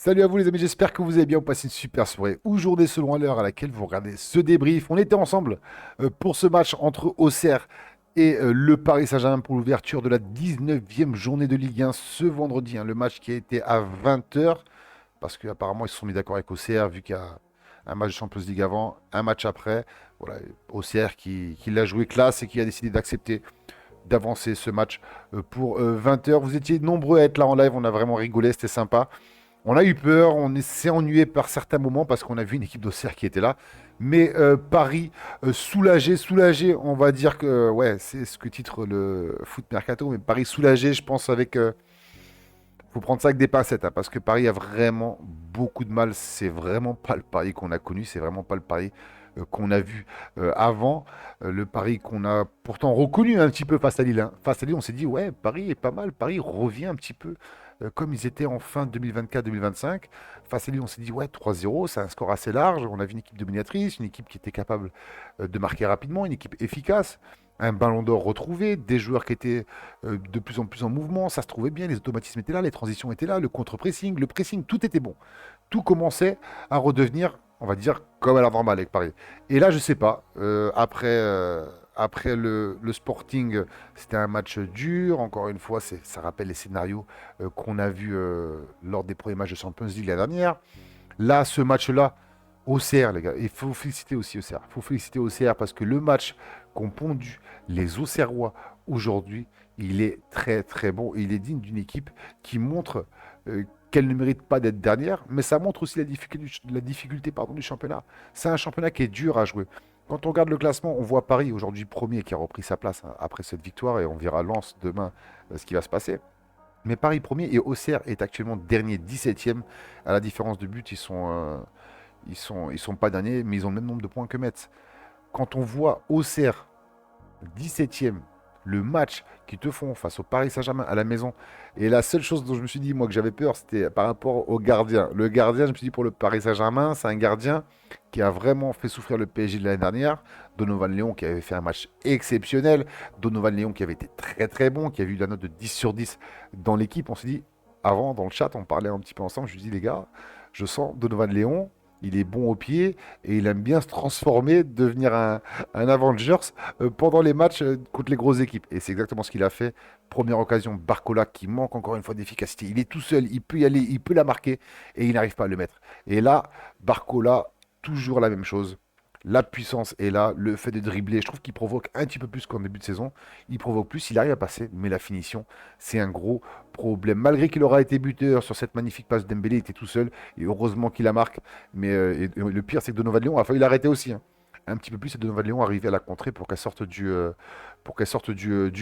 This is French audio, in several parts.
Salut à vous les amis, j'espère que vous allez bien, vous passez une super soirée ou journée selon l'heure à laquelle vous regardez ce débrief. On était ensemble pour ce match entre Auxerre et le Paris Saint-Germain pour l'ouverture de la 19e journée de Ligue 1 ce vendredi, hein. Le match qui a été à 20 h parce qu'apparemment ils se sont mis d'accord avec Auxerre vu qu'il y a un match de Champions League avant, un match après. Voilà, Auxerre qui l'a joué classe et qui a décidé d'accepter d'avancer ce match pour 20 h. Vous étiez nombreux à être là en live, on a vraiment rigolé, c'était sympa. On a eu peur, on s'est ennuyé par certains moments parce qu'on a vu une équipe d'Auxerre qui était là. Mais Paris, soulagé, soulagé, on va dire que, ouais, c'est ce que titre le foot mercato, mais Paris soulagé, je pense, avec. Faut prendre ça avec des pincettes, hein, parce que Paris a vraiment beaucoup de mal. C'est vraiment pas le Paris qu'on a connu, c'est vraiment pas le Paris qu'on a vu avant. Le Paris qu'on a pourtant reconnu un petit peu face à Lille, hein. Face à Lille, on s'est dit, ouais, Paris est pas mal, Paris revient un petit peu comme ils étaient en fin 2024-2025. Face à Lille, on s'est dit, ouais, 3-0, c'est un score assez large. On a vu une équipe dominatrice, une équipe qui était capable de marquer rapidement, une équipe efficace. Un ballon d'or retrouvé, des joueurs qui étaient de plus en plus en mouvement, ça se trouvait bien, les automatismes étaient là, les transitions étaient là, le contre-pressing, le pressing, tout était bon. Tout commençait à redevenir, on va dire, comme à la normale avec Paris. Et là, je sais pas, après le Sporting, c'était un match dur, encore une fois, ça rappelle les scénarios qu'on a vus lors des premiers matchs de Champions League l'année dernière. Là, ce match-là, Auxerre, les gars, il faut féliciter aussi Auxerre. Il faut féliciter Auxerre parce que le match qu'ont pondu les Auxerrois aujourd'hui, il est très très bon. Et il est digne d'une équipe qui montre qu'elle ne mérite pas d'être dernière, mais ça montre aussi la difficulté, pardon, du championnat. C'est un championnat qui est dur à jouer. Quand on regarde le classement, on voit Paris aujourd'hui premier qui a repris sa place, hein, après cette victoire et on verra Lens demain ce qui va se passer. Mais Paris premier et Auxerre est actuellement dernier, 17e. À la différence de but, ils sont pas derniers, mais ils ont le même nombre de points que Metz. Quand on voit Auxerre 17e, le match qu'ils te font face au Paris Saint-Germain à la maison, et la seule chose dont je me suis dit, moi, que j'avais peur, c'était par rapport au gardien. Le gardien, je me suis dit, pour le Paris Saint-Germain, c'est un gardien qui a vraiment fait souffrir le PSG de l'année dernière. Donovan Léon qui avait fait un match exceptionnel. Donovan Léon qui avait été très très bon, qui avait eu la note de 10 sur 10 dans l'équipe. On s'est dit, avant, dans le chat, on parlait un petit peu ensemble, je me suis dit, les gars, je sens Donovan Léon, il est bon au pied et il aime bien se transformer, devenir un Avengers pendant les matchs contre les grosses équipes. Et c'est exactement ce qu'il a fait. Première occasion, Barcola qui manque encore une fois d'efficacité. Il est tout seul, il peut y aller, il peut la marquer et il n'arrive pas à le mettre. Et là, Barcola, toujours la même chose. La puissance est là, le fait de dribbler, je trouve qu'il provoque un petit peu plus qu'en début de saison. Il provoque plus, il arrive à passer, mais la finition, c'est un gros problème. Malgré qu'il aura été buteur sur cette magnifique passe Dembélé, il était tout seul, et heureusement qu'il la marque. Mais et le pire, c'est que Donovan Léon a failli l'arrêter aussi, hein. Un petit peu plus, et Donovan Léon arrivait à la contrer pour qu'elle sorte du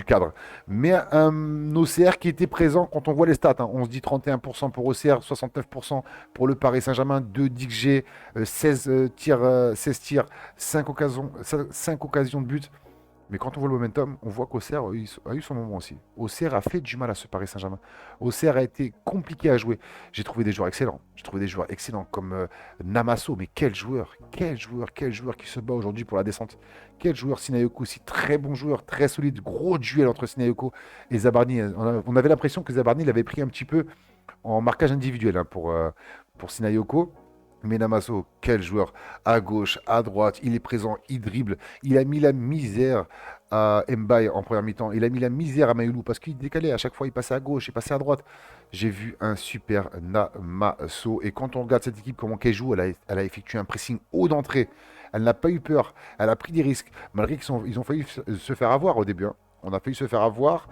cadre. Mais un OCR qui était présent quand on voit les stats, hein. On se dit 31% pour OCR, 69% pour le Paris Saint-Germain, 2 DIG, 16 tirs, 16 tirs, 5 occasions de but. Mais quand on voit le momentum, on voit qu'Auxerre a eu son moment aussi. Auxerre a fait du mal à ce Paris Saint-Germain. Auxerre a été compliqué à jouer. J'ai trouvé des joueurs excellents. J'ai trouvé des joueurs excellents comme Namasso. Mais quel joueur qui se bat aujourd'hui pour la descente. Quel joueur Sinayoko aussi. Très bon joueur, très solide. Gros duel entre Sinayoko et Zabarni. On avait l'impression que Zabarni l'avait pris un petit peu en marquage individuel, hein, pour Sinayoko. Mais Namasso, quel joueur, à gauche, à droite, il est présent, il dribble, il a mis la misère à Mbaye en première mi-temps, il a mis la misère à Mayoulou parce qu'il décalait, à chaque fois il passait à gauche, il passait à droite. J'ai vu un super Namasso, et quand on regarde cette équipe, comment qu'elle joue, elle a effectué un pressing haut d'entrée, elle n'a pas eu peur, elle a pris des risques, malgré qu'ils ont failli se faire avoir au début, hein. On a failli se faire avoir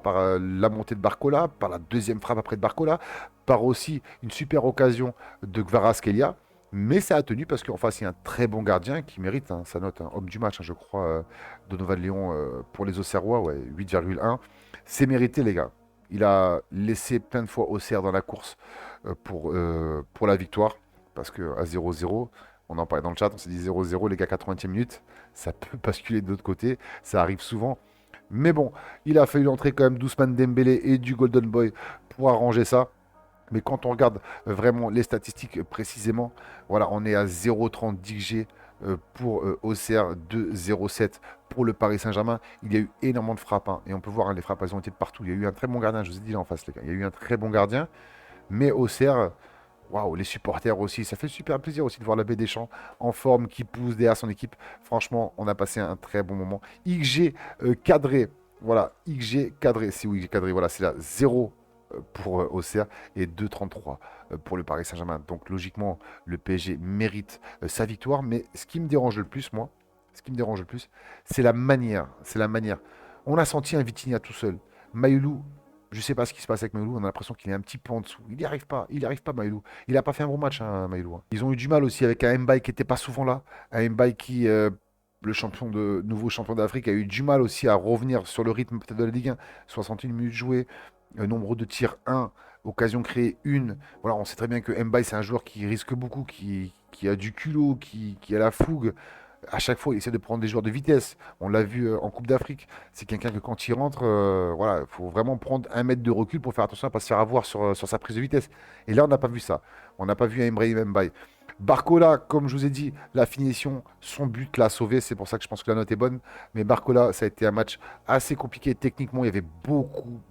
par la montée de Barcola, par la deuxième frappe après de Barcola, par aussi une super occasion de Kvaratskhelia. Mais ça a tenu parce qu'en face, il y a un très bon gardien qui mérite, hein, sa note, hein, homme du match, hein, je crois, Donovan Léon pour les Auxerrois, ouais, 8,1. C'est mérité, les gars. Il a laissé plein de fois Auxerre dans la course pour la victoire. Parce qu'à 0-0, on en parlait dans le chat, on s'est dit 0-0, les gars, 80e minute, ça peut basculer de l'autre côté. Ça arrive souvent. Mais bon, il a fallu entrer quand même d'Ousmane Dembélé et du Golden Boy pour arranger ça. Mais quand on regarde vraiment les statistiques précisément, voilà, on est à 0,30 d'XG pour Auxerre, 2,07 pour le Paris Saint-Germain. Il y a eu énormément de frappes, hein, et on peut voir, hein, les frappes, elles ont été de partout. Il y a eu un très bon gardien, je vous ai dit là en face, les gars. Il y a eu un très bon gardien. Mais Auxerre, waouh, les supporters aussi, ça fait super plaisir aussi de voir l'abbé Deschamps en forme, qui pousse derrière son équipe. Franchement, on a passé un très bon moment. XG cadré, voilà, XG cadré, c'est oui, XG cadré, voilà, c'est là, 0 pour Auxerre et 2,33 pour le Paris Saint-Germain. Donc logiquement, le PSG mérite sa victoire, mais ce qui me dérange le plus, moi, ce qui me dérange le plus, c'est la manière, c'est la manière. On a senti un Vitinha tout seul. Maïlou, je ne sais pas ce qui se passe avec Maïlou, on a l'impression qu'il est un petit peu en dessous. Il n'y arrive pas, Maïlou. Il n'a pas fait un bon match, hein, Maïlou, hein. Ils ont eu du mal aussi avec un Mbaye qui n'était pas souvent là. Un Mbaye qui, le nouveau champion d'Afrique, a eu du mal aussi à revenir sur le rythme peut-être de la Ligue 1. 61 minutes jouées, nombre de tirs 1, occasion créée 1. Voilà, on sait très bien que Mbaye, c'est un joueur qui risque beaucoup, qui a du culot, qui a la fougue. À chaque fois, il essaie de prendre des joueurs de vitesse. On l'a vu en Coupe d'Afrique. C'est quelqu'un que quand il rentre, voilà, il faut vraiment prendre 1 mètre de recul pour faire attention à ne pas se faire avoir sur sa prise de vitesse. Et là, on n'a pas vu ça. On n'a pas vu un Ibrahim Mbaye. Barcola, comme je vous ai dit, la finition, son but l'a sauvé. C'est pour ça que je pense que la note est bonne. Mais Barcola, ça a été un match assez compliqué. Techniquement, il y avait beaucoup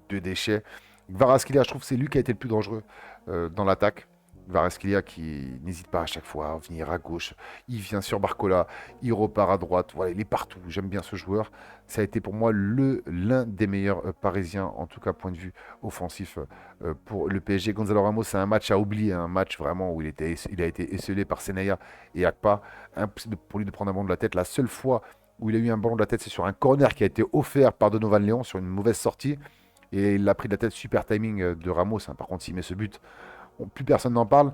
de déchets. Kvaratskhelia, je trouve que c'est lui qui a été le plus dangereux dans l'attaque. Kvaratskhelia qui n'hésite pas à chaque fois à venir à gauche. Il vient sur Barcola, il repart à droite. Voilà, il est partout. J'aime bien ce joueur. Ça a été pour moi l'un des meilleurs Parisiens, en tout cas point de vue offensif pour le PSG. Gonzalo Ramos, c'est un match à oublier, un match vraiment où il a été esselé par Senaya et Akpa. Impossible pour lui de prendre un ballon de la tête. La seule fois où il a eu un ballon de la tête, c'est sur un corner qui a été offert par Donovan Léon sur une mauvaise sortie. Et il l'a pris de la tête, super timing de Ramos, hein. Par contre, s'il met ce but, plus personne n'en parle.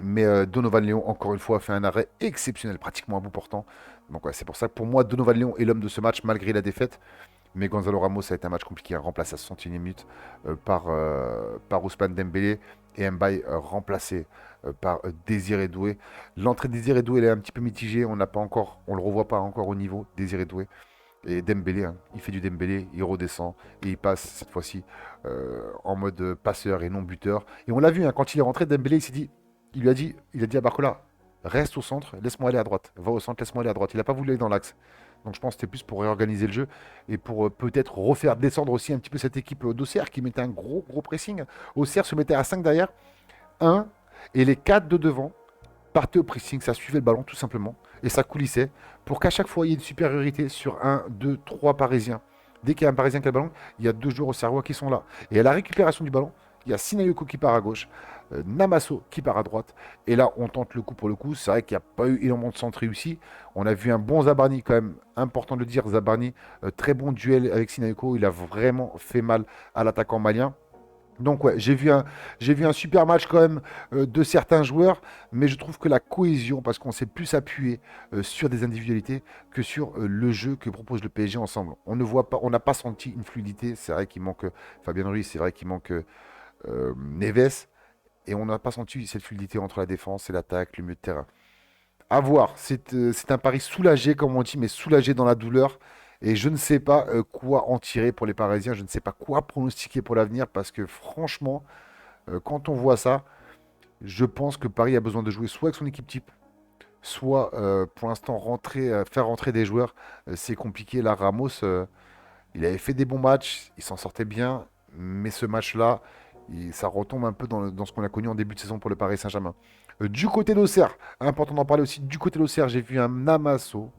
Mais Donovan Léon, encore une fois, fait un arrêt exceptionnel, pratiquement à bout portant. Donc ouais, c'est pour ça que pour moi, Donovan Léon est l'homme de ce match, malgré la défaite. Mais Gonzalo Ramos, ça a été un match compliqué, hein, remplacé à 61e minute par Ousmane Dembélé et Mbaye remplacé par Désiré Doué. L'entrée de Désiré Doué, elle est un petit peu mitigée, on le revoit pas encore au niveau Désiré Doué. Et Dembélé, hein, il fait du Dembélé, il redescend et il passe cette fois-ci en mode passeur et non buteur. Et on l'a vu, hein, quand il est rentré, Dembélé, il a dit à Barcola, reste au centre, laisse-moi aller à droite. Va au centre, laisse-moi aller à droite. Il n'a pas voulu aller dans l'axe. Donc je pense que c'était plus pour réorganiser le jeu et pour peut-être refaire descendre aussi un petit peu cette équipe d'Auxerre qui mettait un gros pressing. Auxerre se mettait à 5 derrière, un et les 4 de devant partaient au pressing, ça suivait le ballon tout simplement et ça coulissait pour qu'à chaque fois il y ait une supériorité sur un, 2, 3 Parisiens. Dès qu'il y a un Parisien qui a le ballon, il y a 2 joueurs auxerrois qui sont là. Et à la récupération du ballon, il y a Sinayoko qui part à gauche, Namasso qui part à droite. Et là, on tente le coup pour le coup. C'est vrai qu'il n'y a pas eu énormément de centres réussis. On a vu un bon Zabarni quand même, important de le dire. Zabarni, très bon duel avec Sinayoko. Il a vraiment fait mal à l'attaquant malien. Donc ouais, j'ai vu un super match quand même de certains joueurs, mais je trouve que la cohésion, parce qu'on s'est plus appuyé sur des individualités que sur le jeu que propose le PSG ensemble. On ne voit pas, on n'a pas senti une fluidité. C'est vrai qu'il manque Fabien Ruiz, c'est vrai qu'il manque Neves, et on n'a pas senti cette fluidité entre la défense et l'attaque, le milieu de terrain. À voir, c'est un pari soulagé, comme on dit, mais soulagé dans la douleur. Et je ne sais pas quoi en tirer pour les Parisiens, je ne sais pas quoi pronostiquer pour l'avenir, parce que franchement, quand on voit ça, je pense que Paris a besoin de jouer soit avec son équipe type, soit pour l'instant faire rentrer des joueurs. C'est compliqué. Là, Ramos, il avait fait des bons matchs, il s'en sortait bien, mais ce match-là, ça retombe un peu dans ce qu'on a connu en début de saison pour le Paris Saint-Germain. Du côté d'Auxerre, important d'en parler aussi, du côté d'Auxerre, j'ai vu un Namasso,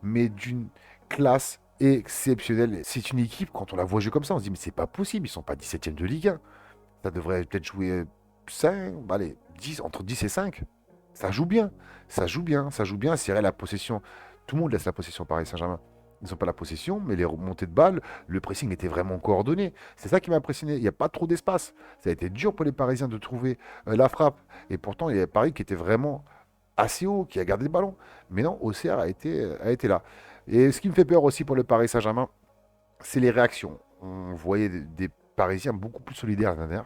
mais d'une classe exceptionnelle. C'est une équipe, quand on la voit jouer comme ça, on se dit, mais c'est pas possible, ils sont pas 17e de Ligue 1. Ça devrait peut-être jouer 5, allez, 10, entre 10 et 5. Ça joue bien, ça joue bien. C'est vrai, la possession, tout le monde laisse la possession au Paris Saint-Germain. Ils n'ont pas la possession, mais les remontées de balles, le pressing était vraiment coordonné. C'est ça qui m'a impressionné. Il n'y a pas trop d'espace. Ça a été dur pour les Parisiens de trouver la frappe. Et pourtant, il y a Paris qui était vraiment assez haut, qui a gardé le ballon. Mais non, Auxerre a été là. Et ce qui me fait peur aussi pour le Paris Saint-Germain, c'est les réactions. On voyait des Parisiens beaucoup plus solidaires l'année dernière.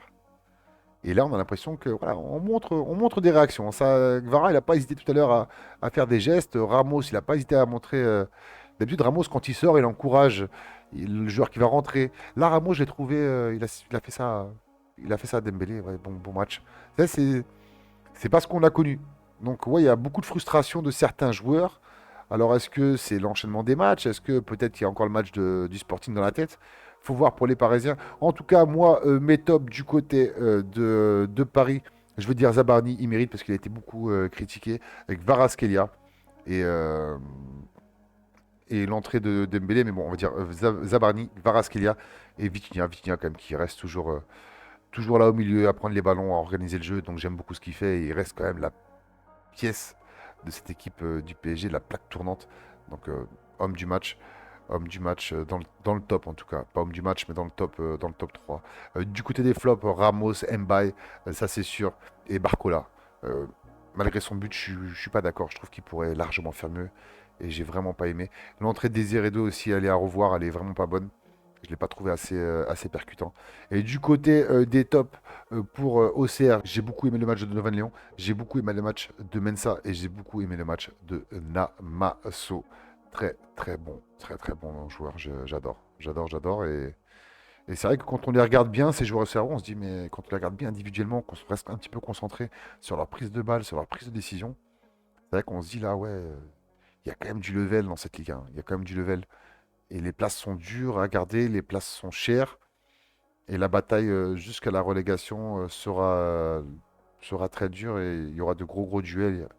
Et là, on a l'impression que voilà, on montre des réactions. Ça, Gvara, il n'a pas hésité tout à l'heure à faire des gestes. Ramos, il n'a pas hésité à montrer. D'habitude, Ramos, quand il sort, il encourage le joueur qui va rentrer. Là, Ramos, je l'ai trouvé, il a fait ça. Il a fait ça à Dembélé. Ouais, bon match. Ça, c'est pas ce qu'on a connu. Donc, ouais, il y a beaucoup de frustration de certains joueurs. Alors, est-ce que c'est l'enchaînement des matchs? Est-ce que peut-être il y a encore le match du Sporting dans la tête? faut voir pour les Parisiens. En tout cas, moi, mes tops du côté de Paris, je veux dire Zabarni, il mérite parce qu'il a été beaucoup critiqué, avec Varaskelia et, euh, et l'entrée de Dembélé, mais bon, on va dire Zabarni, Varaskelia et Vitinha. Vitinha, quand même, qui reste toujours là au milieu, à prendre les ballons, à organiser le jeu. Donc j'aime beaucoup ce qu'il fait. Et il reste quand même la pièce de cette équipe du PSG, la plaque tournante. Donc homme du match. Homme du match dans le top en tout cas. Pas homme du match, mais dans le top 3. Du côté des flops, Ramos, Mbaye, ça c'est sûr. Et Barcola. Euh, Malgré son but, je suis pas d'accord. Je trouve qu'il pourrait largement faire mieux. Et j'ai vraiment pas aimé. L'entrée de Désiré 2 aussi, elle est à revoir. Elle est vraiment pas bonne. Je ne l'ai pas trouvé assez percutant. Et du côté des tops pour OCR, j'ai beaucoup aimé le match de Donovan Léon, j'ai beaucoup aimé le match de Mensa et j'ai beaucoup aimé le match de Namasso. Très très bon, très très bon joueur, j'adore. Et c'est vrai que quand on les regarde bien, ces joueurs OCR, on se dit, mais quand on les regarde bien individuellement, qu'on se reste un petit peu concentré sur leur prise de balle, sur leur prise de décision, c'est vrai qu'on se dit là, ouais, il y a quand même du level dans cette Ligue 1, il y a quand même du level. Et les places sont dures à garder, les places sont chères. Et la bataille jusqu'à la relégation sera très dure et il y aura de gros duels.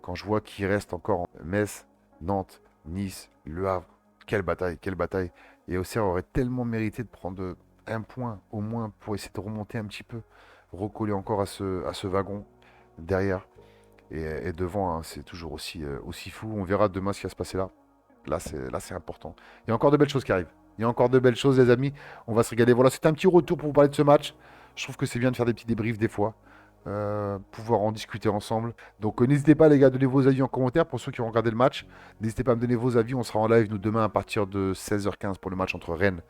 Quand je vois qu'il reste encore Metz, Nantes, Nice, Le Havre, quelle bataille, quelle bataille. Et Auxerre aurait tellement mérité de prendre un point au moins pour essayer de remonter un petit peu, recoller encore à ce wagon derrière. Et devant, hein, c'est toujours aussi fou. On verra demain ce qui va se passer là. Là, c'est important. Il y a encore de belles choses qui arrivent. Il y a encore de belles choses, les amis. On va se régaler. Voilà, c'était un petit retour pour vous parler de ce match. Je trouve que c'est bien de faire des petits débriefs des fois. Pouvoir en discuter ensemble. Donc n'hésitez pas les gars à donner vos avis en commentaire pour ceux qui ont regardé le match. N'hésitez pas à me donner vos avis. On sera en live nous demain à partir de 16h15 pour le match entre Rennes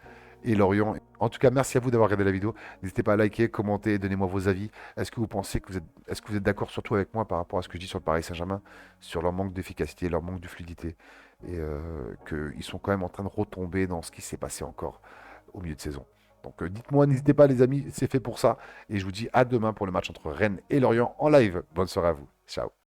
et Lorient. En tout cas, merci à vous d'avoir regardé la vidéo. N'hésitez pas à liker, commenter, donnez-moi vos avis. Est-ce que vous pensez que est-ce que vous êtes d'accord surtout avec moi par rapport à ce que je dis sur le Paris Saint-Germain, sur leur manque d'efficacité, leur manque de fluidité, et qu'ils sont quand même en train de retomber dans ce qui s'est passé encore au milieu de saison. Donc dites-moi, n'hésitez pas les amis, c'est fait pour ça. Et je vous dis à demain pour le match entre Rennes et Lorient en live. Bonne soirée à vous. Ciao.